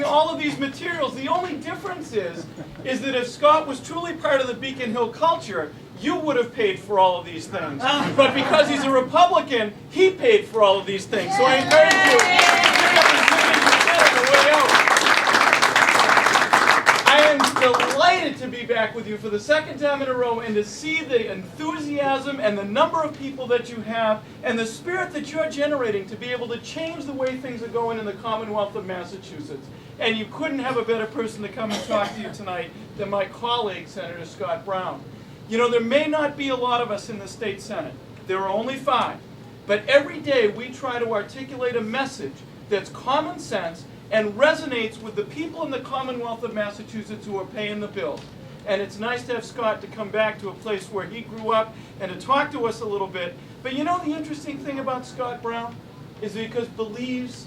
all of these materials. The only difference is that if Scott was truly part of the Beacon Hill culture, you would have paid for all of these things. But because he's a Republican, he paid for all of these things. So I encourage you to pick up his signature on the way out. I am delighted to be back with you for the second time in a row and to see the enthusiasm and the number of people that you have and the spirit that you're generating to be able to change the way things are going in the Commonwealth of Massachusetts. And you couldn't have a better person to come and talk to you tonight than my colleague, Senator Scott Brown. You know, there may not be a lot of us in the state Senate. There are only 5. But every day we try to articulate a message that's common sense and resonates with the people in the Commonwealth of Massachusetts who are paying the bills. And it's nice to have Scott to come back to a place where he grew up and to talk to us a little bit. But you know the interesting thing about Scott Brown is because he believes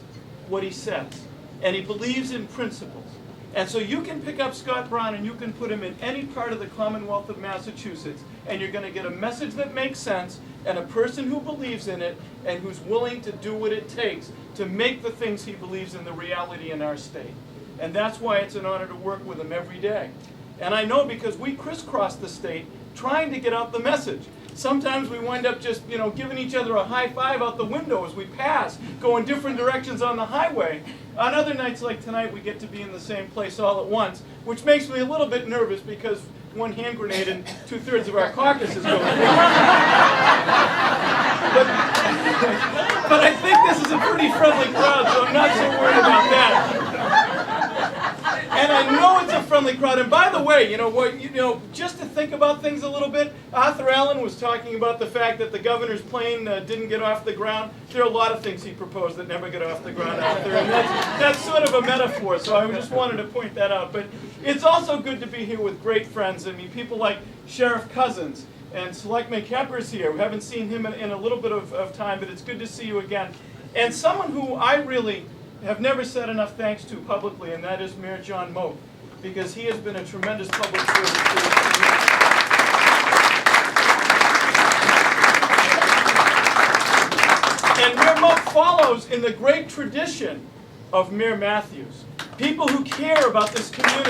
what he says. And he believes in principles. And so you can pick up Scott Brown and you can put him in any part of the Commonwealth of Massachusetts and you're going to get a message that makes sense and a person who believes in it and who's willing to do what it takes to make the things he believes in the reality in our state. And that's why it's an honor to work with him every day. And I know because we crisscross the state trying to get out the message. Sometimes we wind up just, giving each other a high five out the window as we pass, going different directions on the highway. On other nights like tonight, we get to be in the same place all at once, which makes me a little bit nervous because one hand grenade and 2/3 of our caucus is going. But I think this is a pretty friendly crowd, so I'm not so worried about that. And I know it's a friendly crowd. And by the way, just to think about things a little bit, Arthur Allen was talking about the fact that the governor's plane didn't get off the ground. There are a lot of things he proposed that never get off the ground, Arthur, and that's sort of a metaphor. So I just wanted to point that out. But it's also good to be here with great friends. I mean, people like Sheriff Cousins and Selectman Kemper's here. We haven't seen him in a little bit of time, but it's good to see you again. And someone who I really have never said enough thanks to publicly, and that is Mayor John Moak, because he has been a tremendous public servant to this community. And Mayor Moak follows in the great tradition of Mayor Matthews, people who care about this community.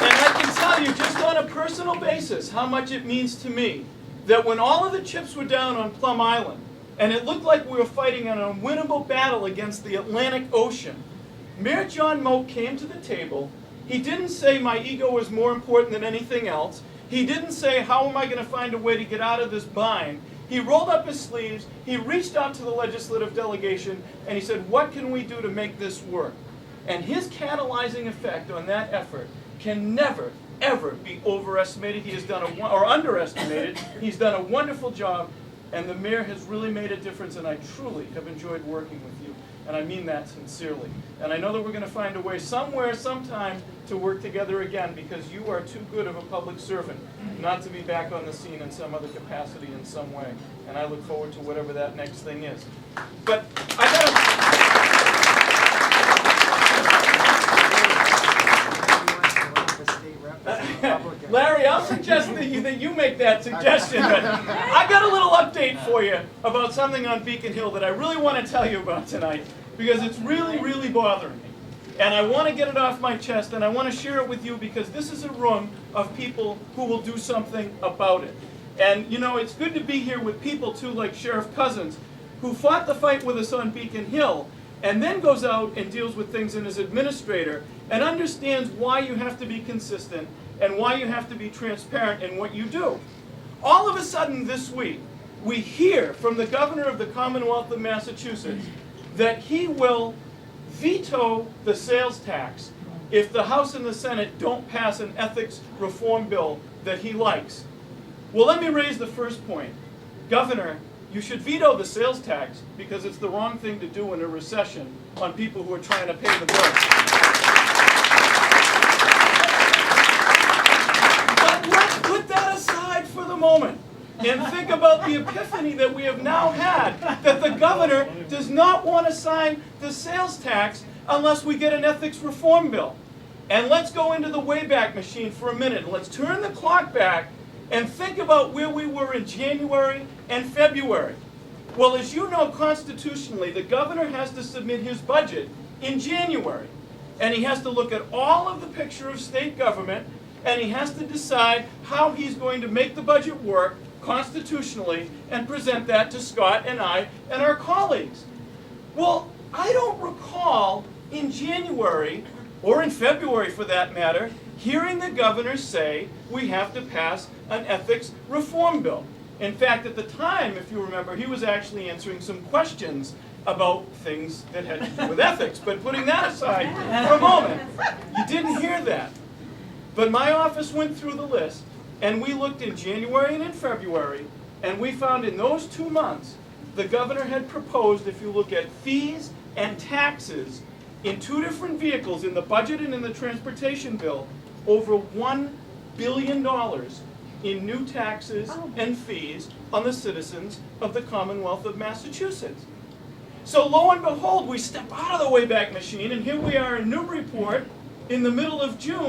And I can tell you just on a personal basis how much it means to me that when all of the chips were down on Plum Island, and it looked like we were fighting an unwinnable battle against the Atlantic Ocean, Mayor John Moak came to the table. He didn't say my ego is more important than anything else. He didn't say how am I going to find a way to get out of this bind. He rolled up his sleeves, he reached out to the legislative delegation, and he said, what can we do to make this work? And his catalyzing effect on that effort can never, ever be overestimated. He has done or underestimated. He's done a wonderful job. And the mayor has really made a difference, and I truly have enjoyed working with you. And I mean that sincerely. And I know that we're going to find a way somewhere, sometime, to work together again, because you are too good of a public servant not to be back on the scene in some other capacity in some way. And I look forward to whatever that next thing is. But I got Larry, I'll suggest that you make that suggestion. But I got a little update for you about something on Beacon Hill that I really want to tell you about tonight, because it's really, really bothering me. And I want to get it off my chest, and I want to share it with you because this is a room of people who will do something about it. And, it's good to be here with people, too, like Sheriff Cousins, who fought the fight with us on Beacon Hill, and then goes out and deals with things in his administrator and understands why you have to be consistent and why you have to be transparent in what you do. All of a sudden this week, we hear from the governor of the Commonwealth of Massachusetts that he will veto the sales tax if the House and the Senate don't pass an ethics reform bill that he likes. Well, let me raise the first point. Governor, you should veto the sales tax because it's the wrong thing to do in a recession on people who are trying to pay the bills. But let's put that aside for the moment and think about the epiphany that we have now had, that the governor does not want to sign the sales tax unless we get an ethics reform bill. And let's go into the Wayback Machine for a minute. Let's turn the clock back and think about where we were in January and February. Well, as you know, constitutionally, the governor has to submit his budget in January. And he has to look at all of the picture of state government, and he has to decide how he's going to make the budget work constitutionally and present that to Scott and I and our colleagues. Well, I don't recall in January, or in February for that matter, hearing the governor say we have to pass an ethics reform bill. In fact, at the time, if you remember, he was actually answering some questions about things that had to do with ethics. But putting that aside for a moment, you didn't hear that. But my office went through the list, and we looked in January and in February, and we found in those 2 months, the governor had proposed, if you look at fees and taxes in 2 different vehicles, in the budget and in the transportation bill, over $1 billion in new taxes and fees on the citizens of the Commonwealth of Massachusetts. So lo and behold, we step out of the Wayback Machine, and here we are in Newburyport in the middle of June,